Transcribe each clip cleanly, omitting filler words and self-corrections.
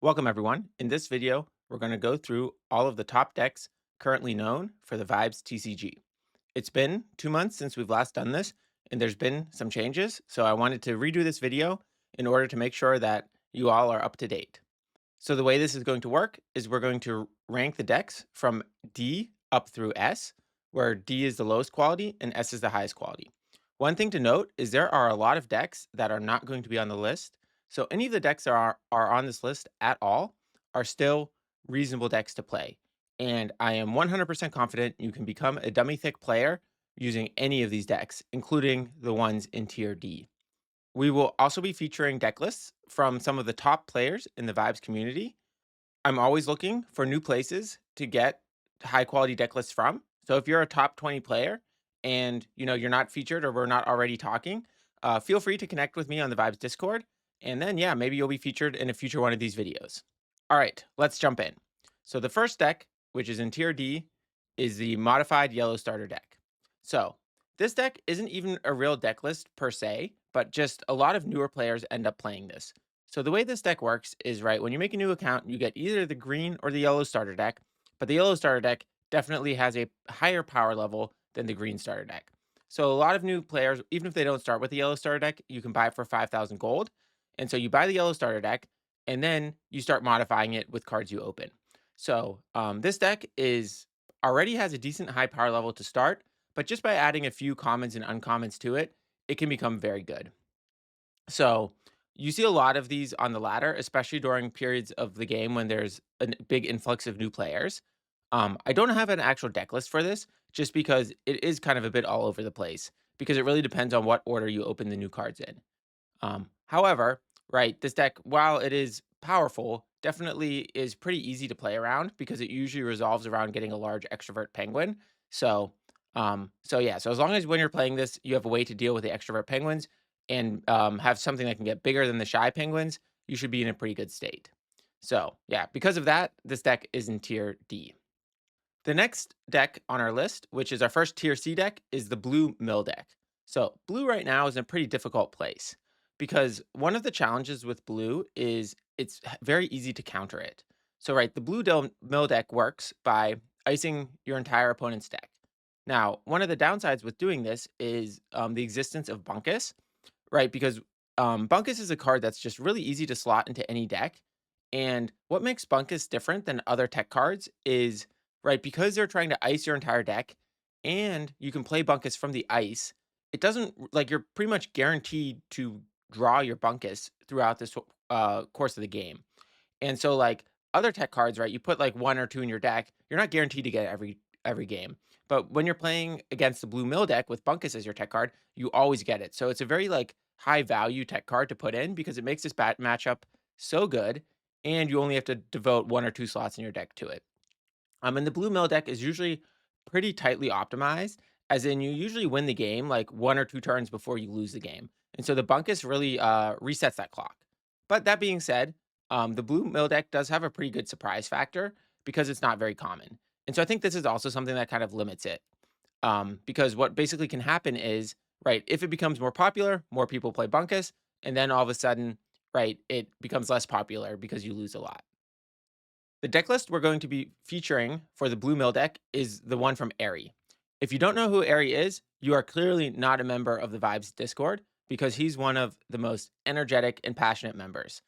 Welcome everyone. In this video, we're going to go through all of the top decks currently known for the Vibes TCG. It's been 2 months since we've last done this, and there's been some changes, so I wanted to redo this video in order to make sure that you all are up to date. So the way this is going to work is we're going to rank the decks from D up through S, where D is the lowest quality and S is the highest quality. One thing to note is there are a lot of decks that are not going to be on the list. So any of the decks that are on this list at all are still reasonable decks to play. And I am 100% confident you can become a dummy thick player using any of these decks, including the ones in tier D. We will also be featuring deck lists from some of the top players in the Vibes community. I'm always looking for new places to get high quality deck lists from. So if you're a top 20 player and you're not featured or we're not already talking, feel free to connect with me on the Vibes Discord. And then yeah, maybe you'll be featured in a future one of these videos. All right, let's jump in. So the first deck, which is in tier D, is the modified yellow starter deck. So this deck isn't even a real deck list per se, but just a lot of newer players end up playing this. So the way this deck works is, right, when you make a new account, you get either the green or the yellow starter deck, but the yellow starter deck definitely has a higher power level than the green starter deck. So a lot of new players, even if they don't start with the yellow starter deck, you can buy it for 5,000 gold. And so you buy the yellow starter deck, and then you start modifying it with cards you open. So this deck already has a decent high power level to start, but just by adding a few commons and uncommons to it, it can become very good. So you see a lot of these on the ladder, especially during periods of the game when there's a big influx of new players. I don't have an actual deck list for this, just because it is kind of a bit all over the place, because it really depends on what order you open the new cards in. However, right, this deck, while it is powerful, definitely is pretty easy to play around because it usually resolves around getting a large extrovert penguin. So yeah, so as long as when you're playing this, you have a way to deal with the extrovert penguins and have something that can get bigger than the shy penguins, you should be in a pretty good state. So yeah, because of that, this deck is in tier D. The next deck on our list, which is our first tier C deck, is the blue mill deck. So blue right now is in a pretty difficult place because one of the challenges with blue is it's very easy to counter it. So right, the mill deck works by icing your entire opponent's deck. Now, one of the downsides with doing this is the existence of Bunkus, right? Because Bunkus is a card that's just really easy to slot into any deck. And what makes Bunkus different than other tech cards is, right, because they're trying to ice your entire deck and you can play Bunkus from the ice, it doesn't, like, you're pretty much guaranteed to draw your Bunkus throughout this course of the game. And so, like, other tech cards, right, you put like one or two in your deck, you're not guaranteed to get every game. But when you're playing against the blue mill deck with Bunkus as your tech card, you always get it. So it's a very like high value tech card to put in because it makes this matchup so good, and you only have to devote one or two slots in your deck to it. And the blue mill deck is usually pretty tightly optimized, as in you usually win the game like one or two turns before you lose the game. And so the Bunkus really resets that clock. But that being said, the blue mill deck does have a pretty good surprise factor because it's not very common. And so I think this is also something that kind of limits it. Because what basically can happen is, right, if it becomes more popular, more people play Bunkus, and then all of a sudden, right, it becomes less popular because you lose a lot. The deck list we're going to be featuring for the Blue Mill deck is the one from Airy. If you don't know who Airy is, you are clearly not a member of the Vibes Discord because he's one of the most energetic and passionate members.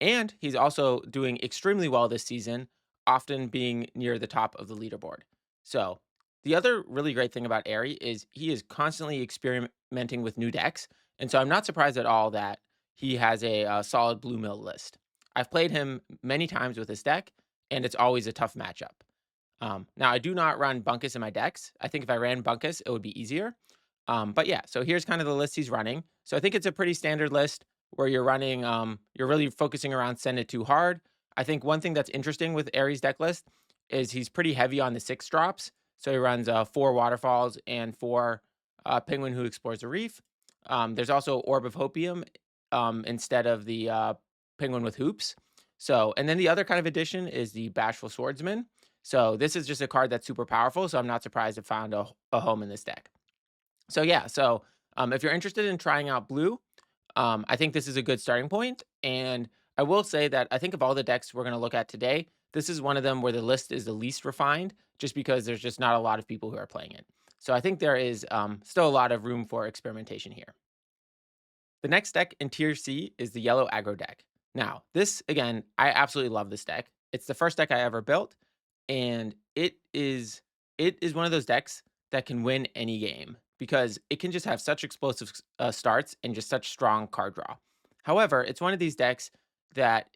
And he's also doing extremely well this season, often being near the top of the leaderboard. So, the other really great thing about Airy is he is constantly experimenting with new decks. And so I'm not surprised at all that he has a solid Blue Mill list. I've played him many times with his deck, and it's always a tough matchup. Now, I do not run Bunkus in my decks. I think if I ran Bunkus, it would be easier. But yeah, so here's kind of the list he's running. So I think it's a pretty standard list where you're running, you're really focusing around SendItTooHard. I think one thing that's interesting with Aries deck list is he's pretty heavy on the 6 drops. So he runs 4 waterfalls and 4 Penguin Who Explores the Reef. There's also OrbofHopium instead of the Penguin with Hoops. So, and then the other kind of addition is the Bashful Swordsman. So this is just a card that's super powerful. So I'm not surprised it found a home in this deck. So yeah, if you're interested in trying out blue, I think this is a good starting point. And I will say that I think of all the decks we're going to look at today, this is one of them where the list is the least refined, just because there's just not a lot of people who are playing it. So I think there is still a lot of room for experimentation here. The next deck in Tier C is the yellow aggro deck. Now, this, again, I absolutely love this deck. It's the first deck I ever built, and it is one of those decks that can win any game because it can just have such explosive starts and just such strong card draw. However, it's one of these decks that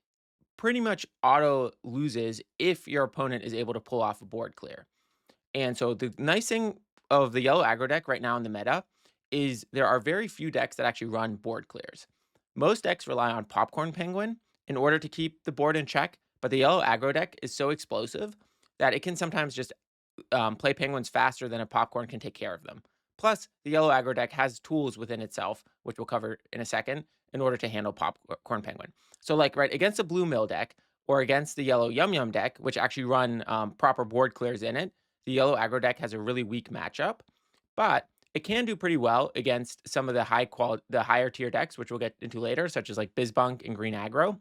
pretty much auto loses if your opponent is able to pull off a board clear. And so the nice thing of the yellow aggro deck right now in the meta is there are very few decks that actually run board clears. Most decks rely on Popcorn Penguin in order to keep the board in check, but the yellow aggro deck is so explosive that it can sometimes just play penguins faster than a popcorn can take care of them. Plus, the yellow aggro deck has tools within itself, which we'll cover in a second, in order to handle popcorn penguin. So, like, right against a blue mill deck or against the yellow yum yum deck, which actually run proper board clears in it, the yellow aggro deck has a really weak matchup, but it can do pretty well against some of the higher tier decks, which we'll get into later, such as like BizBunk and Green Aggro,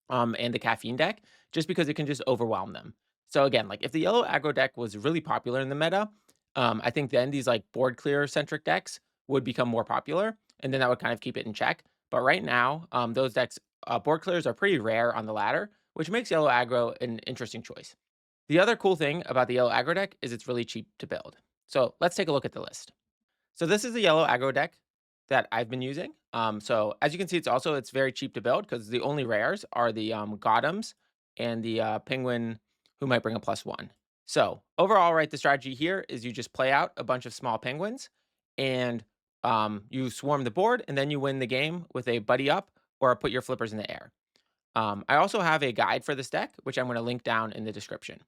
and the Caffeine deck, just because it can just overwhelm them. So again, like if the yellow aggro deck was really popular in the meta, I think then these like board clear centric decks would become more popular, and then that would kind of keep it in check. But right now, those decks, board clears are pretty rare on the ladder, which makes yellow aggro an interesting choice. The other cool thing about the yellow aggro deck is it's really cheap to build. So let's take a look at the list. So this is the yellow aggro deck that I've been using. So as you can see, it's very cheap to build because the only rares are the Gothams and the Penguin who might bring a +1. So overall, right, the strategy here is you just play out a bunch of small penguins and you swarm the board and then you win the game with a BuddyUp or put your flippers in the air. I also have a guide for this deck, which I'm going to link down in the description.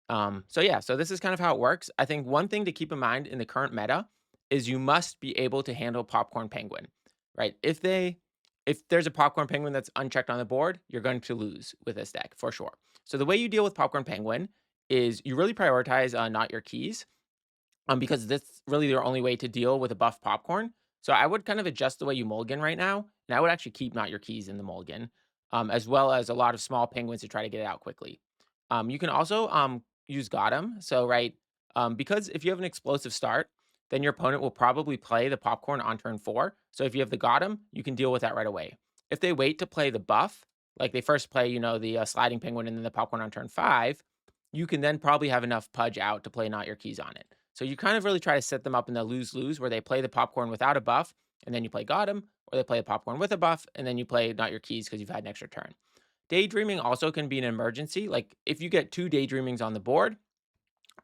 So yeah, so this is kind of how it works. I think one thing to keep in mind in the current meta is you must be able to handle popcorn penguin, right? If there's a popcorn penguin that's unchecked on the board, you're going to lose with this deck for sure. So the way you deal with popcorn penguin is you really prioritize not your keys, because that's really your only way to deal with a buff popcorn. So I would kind of adjust the way you mulligan right now, and I would actually keep not your keys in the mulligan, as well as a lot of small penguins to try to get it out quickly. You can also use Gotham. So right, because if you have an explosive start, then your opponent will probably play the popcorn on turn 4. So if you have the Gotham, you can deal with that right away. If they wait to play the buff, like they first play, the sliding penguin and then the popcorn on turn 5, you can then probably have enough pudge out to play not your keys on it. So you kind of really try to set them up in the lose-lose where they play the popcorn without a buff, and then you play Gotham, or they play the popcorn with a buff, and then you play not your keys because you've had an extra turn. Daydreaming also can be an emergency. Like if you get 2 daydreamings on the board,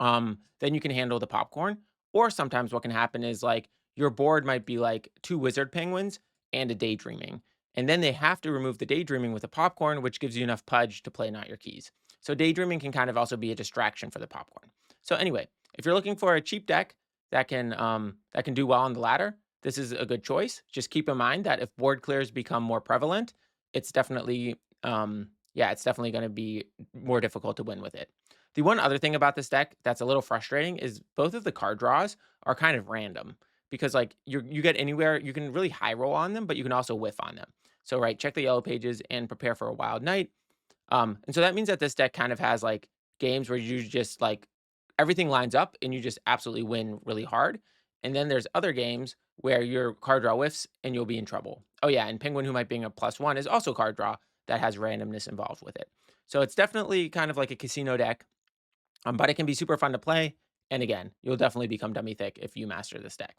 then you can handle the popcorn. Or sometimes what can happen is like your board might be like 2 wizard penguins and a daydreaming. And then they have to remove the daydreaming with a popcorn, which gives you enough pudge to play not your keys. So daydreaming can kind of also be a distraction for the popcorn. So anyway, if you're looking for a cheap deck that can do well on the ladder, this is a good choice. Just keep in mind that if board clears become more prevalent, it's definitely it's definitely going to be more difficult to win with it. The one other thing about this deck that's a little frustrating is both of the card draws are kind of random because like you get anywhere, you can really high roll on them, but you can also whiff on them. So right, check the yellow pages and prepare for a wild night. And so that means that this deck kind of has like games where you just like everything lines up and you just absolutely win really hard. And then there's other games where your card draw whiffs and you'll be in trouble. Oh yeah, and Penguin who might bring a +1 is also card draw that has randomness involved with it. So it's definitely kind of like a casino deck, but it can be super fun to play. And again, you'll definitely become dummy thick if you master this deck.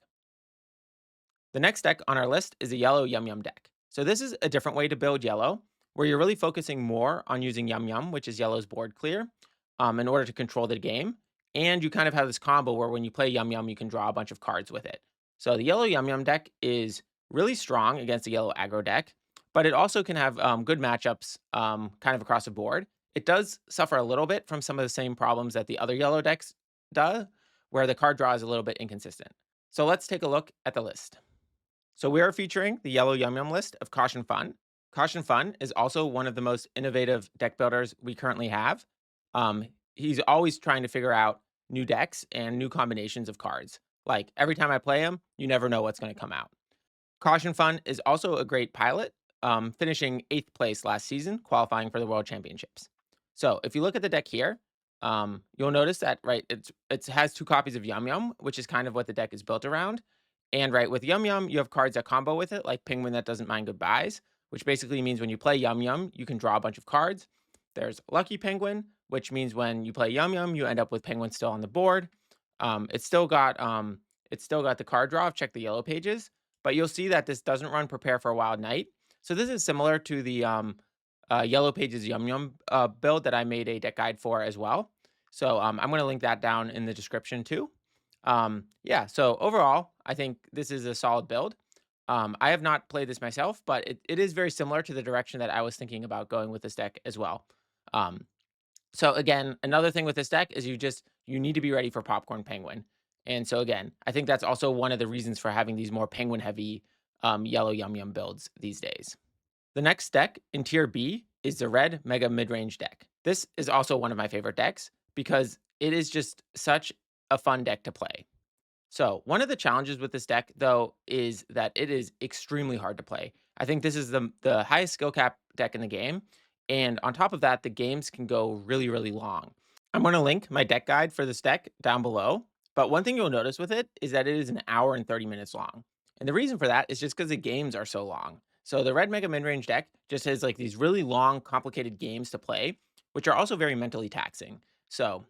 The next deck on our list is a yellow Yum Yum deck. So this is a different way to build yellow, where you're really focusing more on using Yum Yum, which is yellow's board clear, in order to control the game. And you kind of have this combo where when you play Yum Yum, you can draw a bunch of cards with it. So the yellow Yum Yum deck is really strong against the yellow aggro deck, but it also can have good matchups kind of across the board. It does suffer a little bit from some of the same problems that the other yellow decks do, where the card draw is a little bit inconsistent. So let's take a look at the list. So we are featuring the yellow Yum Yum list of Cautionfun. Cautionfun is also one of the most innovative deck builders we currently have. He's always trying to figure out new decks and new combinations of cards. Like every time I play him, you never know what's going to come out. Cautionfun is also a great pilot finishing 8th place last season, qualifying for the World Championships. So if you look at the deck here, you'll notice that, right, it has 2 copies of Yum Yum, which is kind of what the deck is built around. And right, with Yum Yum, you have cards that combo with it, like Penguin That Doesn't Mind Goodbyes, which basically means when you play Yum Yum, you can draw a bunch of cards. There's LuckyPenguin, which means when you play Yum Yum, you end up with Penguin still on the board. It's still got the card draw of ChecktheYellowPages, but you'll see that this doesn't run Prepare for a Wild Night. So this is similar to the Yellow Pages Yum Yum build that I made a deck guide for as well. So I'm going to link that down in the description too. Yeah, so overall, I think this is a solid build. I have not played this myself, but it is very similar to the direction that I was thinking about going with this deck as well. Um, so again, another thing with this deck is you need to be ready for Popcorn Penguin. And so again, I think that's also one of the reasons for having these more penguin heavy yellow Yum Yum builds these days. The next deck in tier B is the red Mega Midrange deck. This is also one of my favorite decks because it is just such a fun deck to play. So one of the challenges with this deck, though, is that it is extremely hard to play. I think this is the highest skill cap deck in the game. And on top of that, the games can go really, really long. I'm going to link my deck guide for this deck down below. But one thing you'll notice with it is that it is an hour and 30 minutes long. And the reason for that is just because the games are so long. So the red Mega Midrange deck just has like these really long, complicated games to play, which are also very mentally taxing. So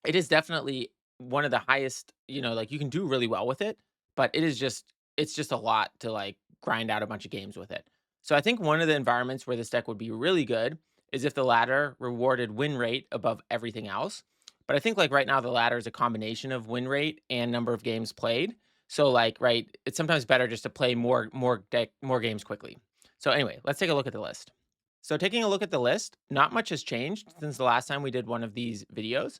it is definitely one of the highest, like you can do really well with it, but it's just a lot to like grind out a bunch of games with it. So I think one of the environments where this deck would be really good is if the ladder rewarded win rate above everything else. But I think like right now the ladder is a combination of win rate and number of games played. So like right, it's sometimes better just to play more games quickly. So anyway, let's take a look at the list. So taking a look at the list, not much has changed since the last time we did one of these videos.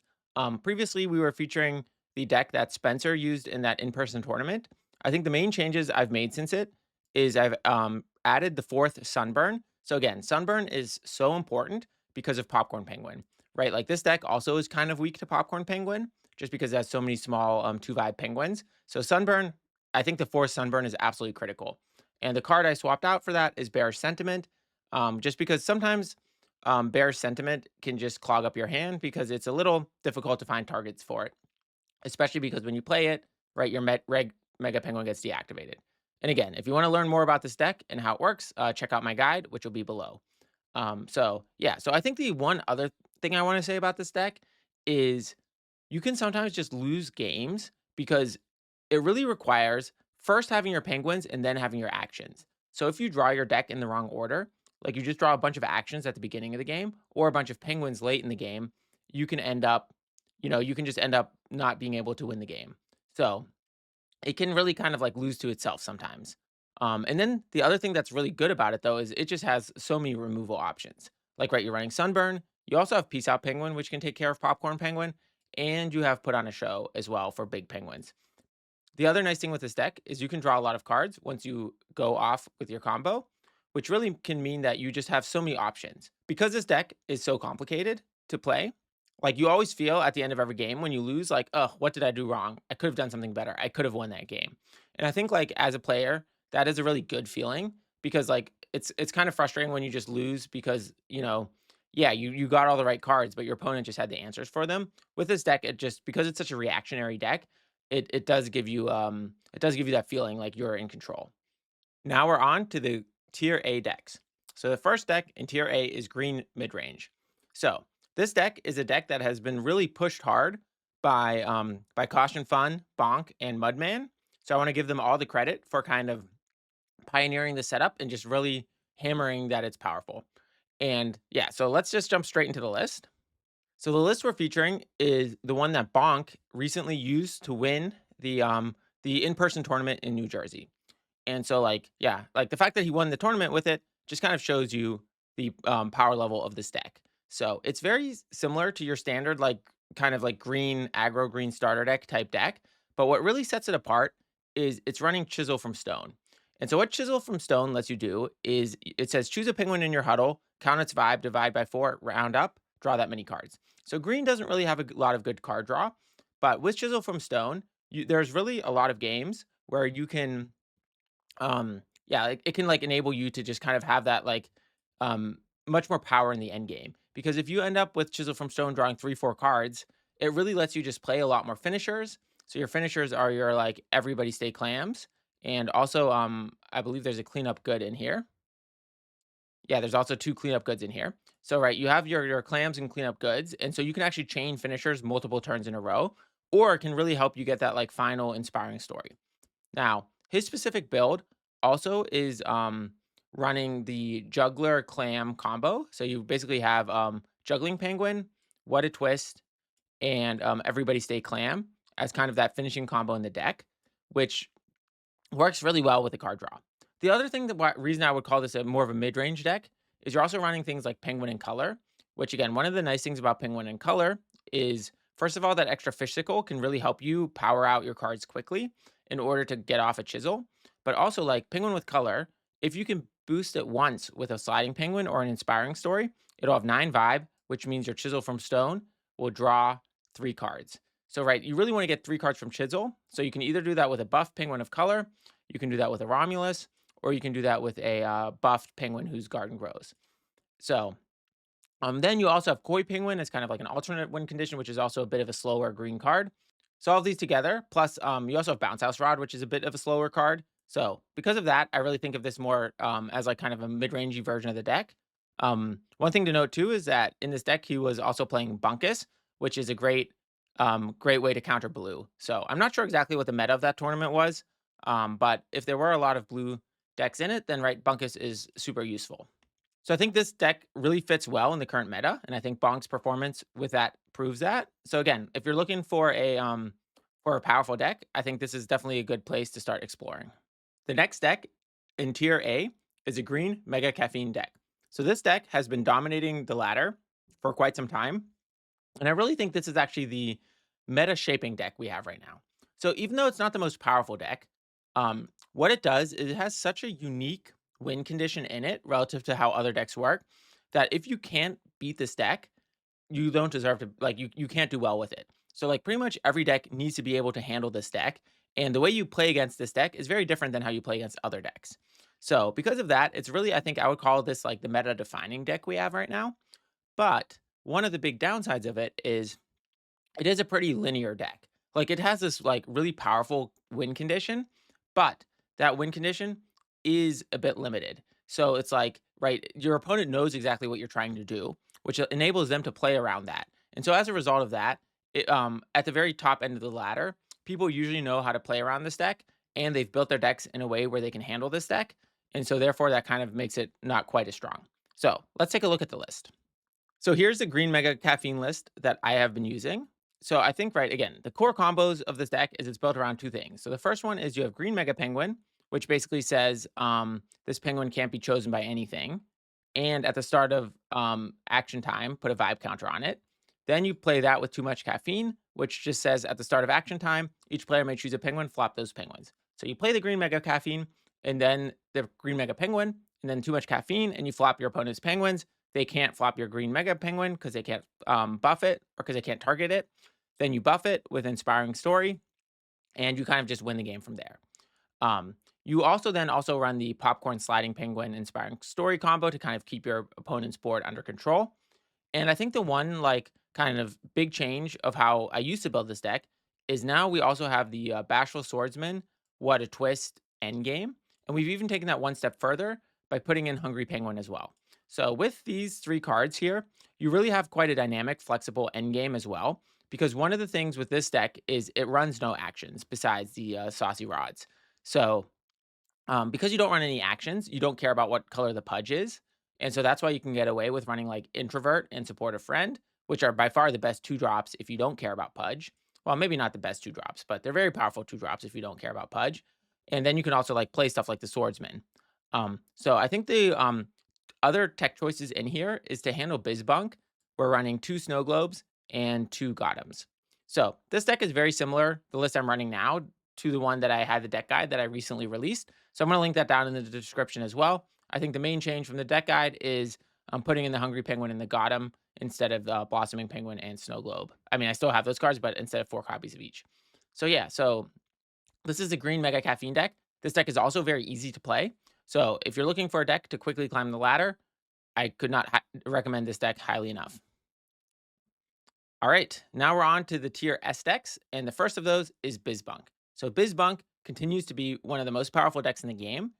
Previously, we were featuring the deck that Spencer used in that in-person tournament. I think the main changes I've made since it is I've added the 4th Sunburn. So again, Sunburn is so important because of Popcorn Penguin, right? Like this deck also is kind of weak to Popcorn Penguin just because it has so many small 2-vibe penguins. So Sunburn, I think the 4th Sunburn is absolutely critical. And the card I swapped out for that is Bearish Sentiment, just because sometimes Bearish Sentiment can just clog up your hand because it's a little difficult to find targets for it, especially because when you play it, right, your Mega Penguin gets deactivated. And again, if you want to learn more about this deck and how it works, check out my guide, which will be below. So I think the one other thing I want to say about this deck is you can sometimes just lose games because it really requires first having your penguins and then having your actions. So if you draw your deck in the wrong order, like you just draw a bunch of actions at the beginning of the game or a bunch of penguins late in the game, you can end up, you can just end up not being able to win the game. So it can really kind of like lose to itself sometimes. And then the other thing that's really good about it though is it just has so many removal options. Like right, you're running Sunburn. You also have Peace Out Penguin, which can take care of Popcorn Penguin, and you have Put on a Show as well for big penguins. The other nice thing with this deck is you can draw a lot of cards once you go off with your combo, which really can mean that you just have so many options. Because this deck is so complicated to play, like you always feel at the end of every game when you lose, like, oh, what did I do wrong? I could have done something better. I could have won that game. And I think like as a player, that is a really good feeling because like it's kind of frustrating when you just lose because, yeah, you got all the right cards, but your opponent just had the answers for them. With this deck, it just because it's such a reactionary deck, it does give you that feeling like you're in control. Now we're on to the tier A decks. So the first deck in tier A is green midrange. So this deck is a deck that has been really pushed hard by Cautionfun, Bonk, and Mudman. So I want to give them all the credit for kind of pioneering the setup and just really hammering that it's powerful. And yeah, so let's just jump straight into the list. So the list we're featuring is the one that Bonk recently used to win the in-person tournament in New Jersey. And so like, yeah, like the fact that he won the tournament with it just kind of shows you the power level of this deck. So it's very similar to your standard, like kind of like green aggro green starter deck type deck. But what really sets it apart is it's running Chisel from Stone. And so what Chisel from Stone lets you do is it says choose a penguin in your huddle, count its vibe, divide by 4, round up, draw that many cards. So green doesn't really have a lot of good card draw, but with Chisel from Stone, there's really a lot of games where you can yeah, like, it can, like, enable you to just kind of have that, like, um, much more power in the end game. Because if you end up with Chisel from Stone drawing 3, 4 cards, it really lets you just play a lot more finishers. So your finishers are your, like, everybody stay clams, and also, I believe there's a cleanup good in here. Yeah, there's also 2 cleanup goods in here. So, right, you have your clams and cleanup goods, and so you can actually chain finishers multiple turns in a row, or it can really help you get that, like, final inspiring story. Now, his specific build also is running the juggler clam combo. So you basically have juggling penguin, WhataTwist, and everybody stay clam as kind of that finishing combo in the deck, which works really well with the card draw. The other thing that reason I would call this a more of a mid-range deck is you're also running things like Penguin in color, which again, one of the nice things about Penguin in color is first of all, that extra fish sickle can really help you power out your cards quickly in order to get off a chisel. But also like Penguin with color, if you can boost it once with a sliding penguin or an inspiring story, it'll have 9 vibe, which means your chisel from stone will draw 3 cards. So right, you really want to get 3 cards from chisel. So you can either do that with a buff penguin of color, you can do that with a Romulus, or you can do that with a buffed penguin whose garden grows. So then you also have Koi Penguin as kind of like an alternate win condition, which is also a bit of a slower green card. So all of these together, plus you also have Bounce House Rod, which is a bit of a slower card. So because of that, I really think of this more as like kind of a mid-rangey version of the deck. One thing to note too is that in this deck he was also playing Bunkus, which is a great way to counter blue. So I'm not sure exactly what the meta of that tournament was, but if there were a lot of blue decks in it, then right, Bunkus is super useful. So I think this deck really fits well in the current meta, and I think Bonk's performance with that proves that. So again, if you're looking for a powerful deck, I think this is definitely a good place to start exploring. The next deck in tier A is a green Mega Caffeine deck. So this deck has been dominating the ladder for quite some time, and I really think this is actually the meta shaping deck we have right now. So even though it's not the most powerful deck, what it does is it has such a unique win condition in it relative to how other decks work that if you can't beat this deck, you don't deserve to like you can't do well with it. So like pretty much every deck needs to be able to handle this deck. And the way you play against this deck is very different than how you play against other decks. So because of that, it's really I think I would call this like the meta defining deck we have right now. But one of the big downsides of it is a pretty linear deck. Like it has this like really powerful win condition, but that win condition is a bit limited. So it's like, right, your opponent knows exactly what you're trying to do, which enables them to play around that. And so as a result of that, at the very top end of the ladder, people usually know how to play around this deck, and they've built their decks in a way where they can handle this deck. And so therefore that kind of makes it not quite as strong. So let's take a look at the list. So here's the green mega caffeine list that I have been using. So I think, right, again, the core combos of this deck is it's built around 2 things. So the first one is you have green mega penguin, which basically says this penguin can't be chosen by anything. And at the start of action time, put a vibe counter on it. Then you play that with too much caffeine, which just says at the start of action time, each player may choose a penguin, flop those penguins. So you play the green mega caffeine, and then the green mega penguin, and then too much caffeine, and you flop your opponent's penguins. They can't flop your green mega penguin because they can't buff it or because they can't target it. Then you buff it with inspiring story, and you kind of just win the game from there. You also then also run the popcorn sliding penguin inspiring story combo to kind of keep your opponent's board under control. And I think the one like kind of big change of how I used to build this deck is now we also have the Bashful Swordsman, WhataTwist endgame. And we've even taken that one step further by putting in Hungry Penguin as well. So with these 3 cards here, you really have quite a dynamic, flexible endgame as well. Because one of the things with this deck is it runs no actions besides the Saucy Rods. So because you don't run any actions, you don't care about what color the pudge is. And so that's why you can get away with running like Introvert and Support a Friend, which are by far the best 2 drops if you don't care about pudge. Well, maybe not the best 2 drops, but they're very powerful 2 drops if you don't care about pudge. And then you can also like play stuff like the Swordsman. So I think the other tech choices in here is to handle BizBunk. We're running 2 Snow Globes and 2 Gotems. So this deck is very similar, the list I'm running now, to the one that I had the deck guide that I recently released. So I'm going to link that down in the description as well. I think the main change from the deck guide is I'm putting in the Hungry Penguin and the Gotem instead of Blossoming Penguin and Snow Globe. I mean, I still have those cards, but instead of 4 copies of each. So yeah, so this is a green Mega Caffeine deck. This deck is also very easy to play. So if you're looking for a deck to quickly climb the ladder, I could not recommend this deck highly enough. All right, now we're on to the tier S decks, and the first of those is BizBunk. So BizBunk continues to be one of the most powerful decks in the game,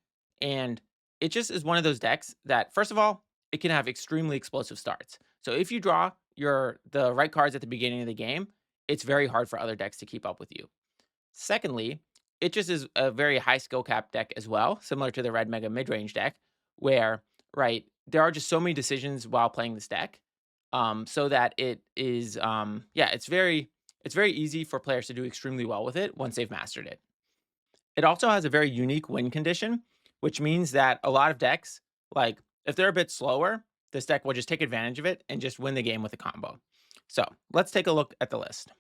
and it just is one of those decks that, first of all, it can have extremely explosive starts. So if you draw the right cards at the beginning of the game, it's very hard for other decks to keep up with you. Secondly, it just is a very high skill cap deck as well, similar to the red Mega Midrange deck, where, right, there are just so many decisions while playing this deck, so that it is, yeah, it's very easy for players to do extremely well with it once they've mastered it. It also has a very unique win condition, which means that a lot of decks, like if they're a bit slower, this deck will just take advantage of it and just win the game with a combo. So let's take a look at the list.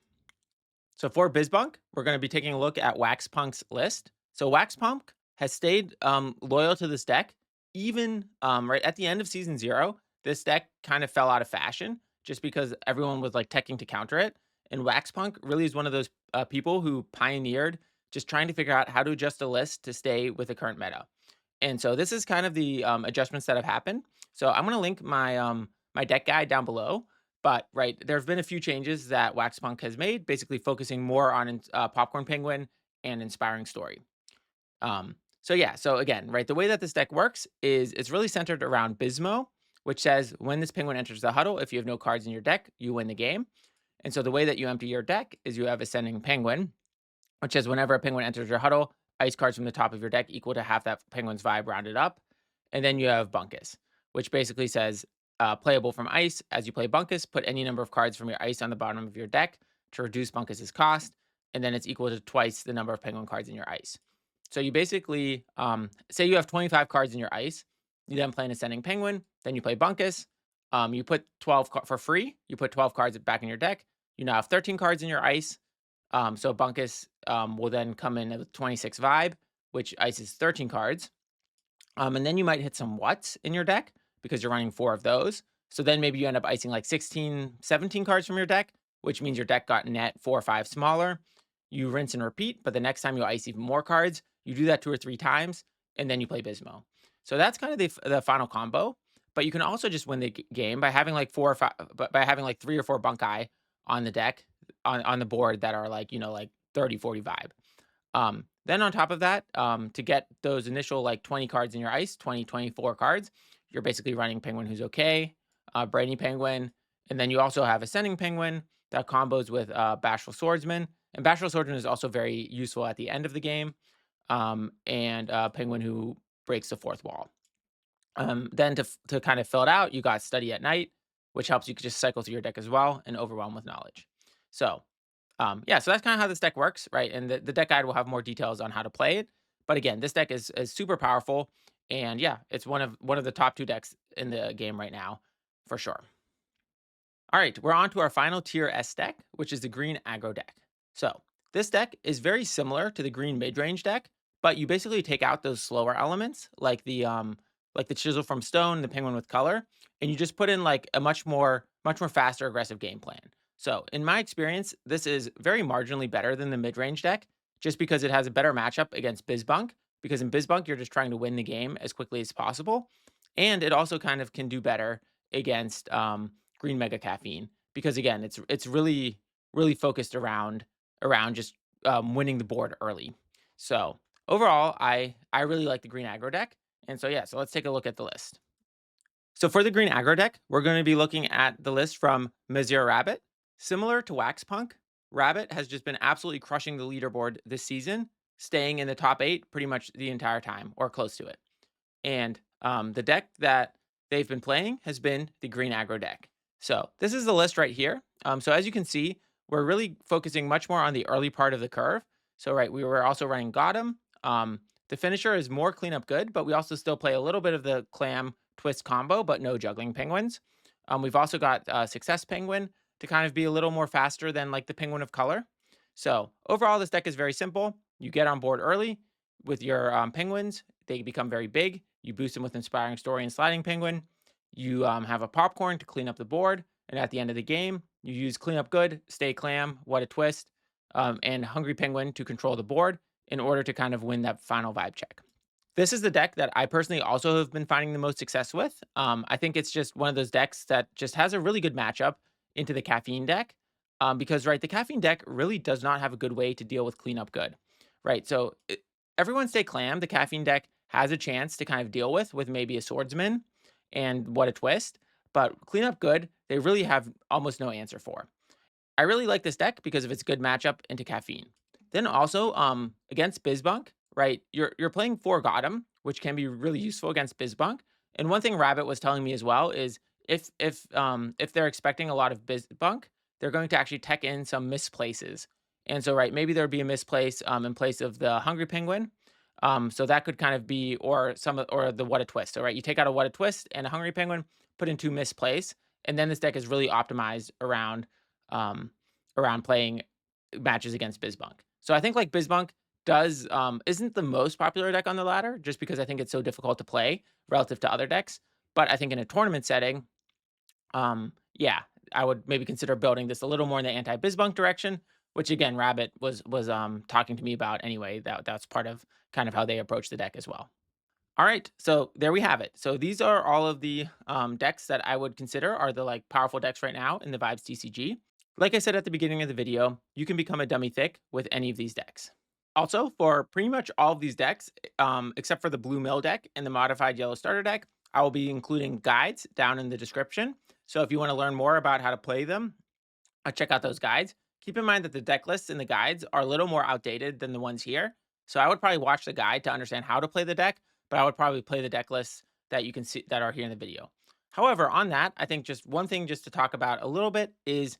So for BizBunk, we're going to be taking a look at Waxpunk's list. So Waxpunk has stayed loyal to this deck. Even right at the end of Season 0, this deck kind of fell out of fashion just because everyone was like teching to counter it. And Waxpunk really is one of those people who pioneered just trying to figure out how to adjust a list to stay with the current meta. And so this is kind of the adjustments that have happened. So I'm going to link my deck guide down below. But right, there have been a few changes that Waxpunk has made, basically focusing more on Popcorn Penguin and Inspiring Story. So yeah, so again, right, the way that this deck works is it's really centered around Bismo, which says when this penguin enters the huddle, if you have no cards in your deck, you win the game. And so the way that you empty your deck is you have Ascending Penguin, which says whenever a penguin enters your huddle, ice cards from the top of your deck equal to half that penguin's vibe rounded up. And then you have Bunkus, which basically says playable from ice. As you play Bunkus, put any number of cards from your ice on the bottom of your deck to reduce Bunkus's cost, and then it's equal to twice the number of penguin cards in your ice. So you basically, say you have 25 cards in your ice, you then play an Ascending Penguin, then you play Bunkus, you put 12 for free, you put 12 cards back in your deck, you now have 13 cards in your ice, so Bunkus will then come in with 26 vibe, which ices 13 cards. And then you might hit some Whats in your deck because you're running 4 of those. So then maybe you end up icing like 16, 17 cards from your deck, which means your deck got net 4 or 5 smaller. You rinse and repeat, but the next time you ice even more cards, you do that 2 or 3 times, and then you play Bismo. So that's kind of the final combo. But you can also just win the game by having like 4 or 5, by having like 3 or 4 Bunkai on the deck on the board that are like, like 30, 40 vibe. Then on top of that, to get those initial like 20 cards in your ice, 20, 24 cards, you're basically running PenguinWhoosOK, Brainy Penguin, and then you also have Ascending Penguin that combos with Bashful Swordsman. And Bashful Swordsman is also very useful at the end of the game, and Penguin who breaks the 4th wall. Then to kind of fill it out, you got Study at Night, which helps you just cycle through your deck as well, and Overwhelm with Knowledge. So yeah, so that's kind of how this deck works, right? And the deck guide will have more details on how to play it. But again, this deck is super powerful, and yeah, it's one of the top 2 decks in the game right now, for sure. All right, we're on to our final tier S deck, which is the green aggro deck. So this deck is very similar to the green mid-range deck, but you basically take out those slower elements like the chisel from stone, the penguin with color, and you just put in like a much more faster aggressive game plan. So in my experience, this is very marginally better than the mid-range deck, just because it has a better matchup against BizBunk, because in BizBunk, you're just trying to win the game as quickly as possible. And it also kind of can do better against Green Mega Caffeine, because again, it's really, really focused around just winning the board early. So overall, I really like the green aggro deck. And so yeah, so let's take a look at the list. So for the green aggro deck, we're going to be looking at the list from Mazir Rabbit. Similar to Waxpunk, Rabbit has just been absolutely crushing the leaderboard this season, staying in the top 8 pretty much the entire time, or close to it. And the deck that they've been playing has been the green aggro deck. So this is the list right here. So as you can see, we're really focusing much more on the early part of the curve. So right, we were also running Gotham. The finisher is more cleanup good, but we also still play a little bit of the clam twist combo, but no juggling penguins. We've also got Success Penguin to kind of be a little more faster than like the penguin of color. So overall, this deck is very simple. You get on board early with your penguins. They become very big. You boost them with Inspiring Story and Sliding Penguin. You have a popcorn to clean up the board. And at the end of the game, you use Cleanup Good, Stay Clam, WhataTwist, and Hungry Penguin to control the board in order to kind of win that final vibe check. This is the deck that I personally also have been finding the most success with. I think it's just one of those decks that just has a really good matchup into the Caffeine deck. Because, right, the Caffeine deck really does not have a good way to deal with Cleanup Good, right? So everyone stay clam. The Caffeine deck has a chance to kind of deal with maybe a Swordsman and WhataTwist, but Cleanup Good, they really have almost no answer for. I really like this deck because of its good matchup into Caffeine. Then also, against BizBunk, right? You're playing for Gotham, which can be really useful against BizBunk. And one thing Rabbit was telling me as well is if they're expecting a lot of BizBunk, they're going to actually tech in some misplaces. And so, right, maybe there'd be a misplace in place of the Hungry Penguin. So that could kind of be, or the WhataTwist. So, right, you take out a WhataTwist and a Hungry Penguin, put into misplace, and then this deck is really optimized um, around playing matches against BizBunk. So I think like BizBunk does isn't the most popular deck on the ladder just because I think it's so difficult to play relative to other decks. But I think in a tournament setting, yeah, I would maybe consider building this a little more in the anti-BizBunk direction, which again, Rabbit was talking to me about anyway. That's part of kind of how they approach the deck as well. All right, so there we have it. So these are all of the decks that I would consider are the like powerful decks right now in the Vibes TCG. Like I said at the beginning of the video, you can become a dummy thick with any of these decks. Also, for pretty much all of these decks, except for the Blue Mill deck and the modified Yellow Starter deck, I will be including guides down in the description. So if you want to learn more about how to play them, check out those guides. Keep in mind that the deck lists in the guides are a little more outdated than the ones here. So I would probably watch the guide to understand how to play the deck, but I would probably play the deck lists that you can see that are here in the video. However, on that, I think just one thing just to talk about a little bit is,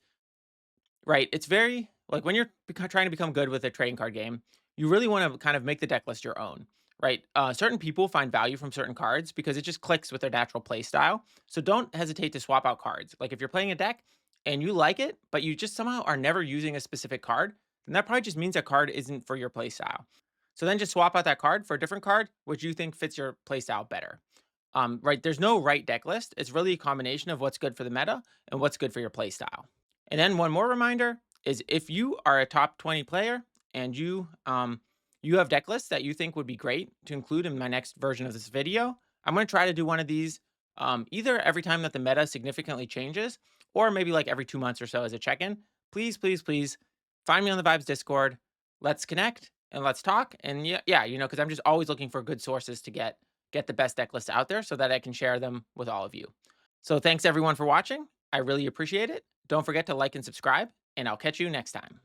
right, it's very like when you're trying to become good with a trading card game, you really want to kind of make the deck list your own, right? Certain people find value from certain cards because it just clicks with their natural play style. So don't hesitate to swap out cards. Like if you're playing a deck and you like it, but you just somehow are never using a specific card, then that probably just means that card isn't for your play style. So then just swap out that card for a different card, which you think fits your play style better. Right? There's no right deck list. It's really a combination of what's good for the meta and what's good for your play style. And then one more reminder is if you are a top 20 player and you have deck lists that you think would be great to include in my next version of this video, I'm going to try to do one of these either every time that the meta significantly changes or maybe like every 2 months or so as a check-in. Please, please, please find me on the Vibes Discord. Let's connect and let's talk. And yeah, because I'm just always looking for good sources to get the best deck lists out there so that I can share them with all of you. So thanks everyone for watching. I really appreciate it. Don't forget to like and subscribe, and I'll catch you next time.